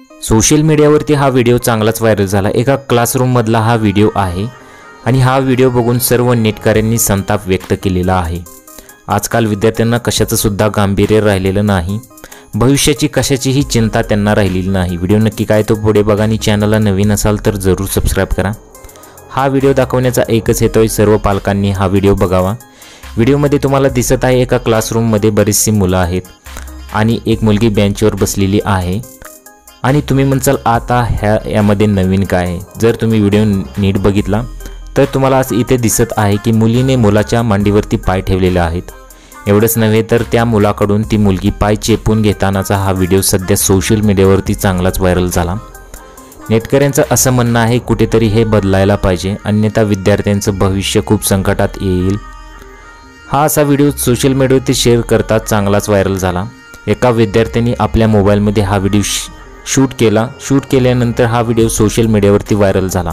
Social मीडियावरती हा video चांगलाच व्हायरल झाला। एका क्लासरूम मधला हा व्हिडिओ आहे आणि हा व्हिडिओ बघून सर्व नेटकऱ्यांनी संताप व्यक्त केलेला आहे। आजकाल विद्यार्थ्यांना कशाचं सुद्धा गांभीर्य राहिलेलं नाही, भविष्याची कशाचीही चिंता त्यांना राहिलेली नाही। व्हिडिओ नक्की काय तो पुढे बघा आणि चॅनलला नवीन असाल तर जरूर सबस्क्राइब करा। हा व्हिडिओ दाखवण्याचा एकच हेतू आहे, सर्व पालकांनी हा व्हिडिओ बघावा। व्हिडिओमध्ये तुम्हाला दिसत आहे एका क्लासरूममध्ये बरीचशी मुलं आहेत आणि एक मुलगी बेंचवर बसलेली आहे आणि तुम्ही म्हणसाल आता यामध्ये नवीन काय आहे। जर तुम्ही व्हिडिओ नीट बघितला तर तुम्हाला आज इथे दिसत आहे की मुलीने मुलाच्या मांडीवरती पाय ठेवलेले आहेत। एवढंच नव्हे तर त्या मुलाकडून ती मुलगी पाय चेपून घेतानाचा हा व्हिडिओ सध्या सोशल मीडियावरती चांगलाच व्हायरल झाला। नेटकऱ्यांचं असं म्हणणं आहे कुठेतरी हे बदलायला पाहिजे, अन्यथा विद्यार्थ्यांचं भविष्य खूप संकटात येईल। हा असा व्हिडिओ सोशल मीडियावरती शेअर करताच चांगलाच व्हायरल झाला। एका विद्यार्थ्याने आपल्या मोबाईलमध्ये हा व्हिडिओ शूट केल्यानंतर हा व्हिडिओ सोशल मीडियावरती व्हायरल झाला।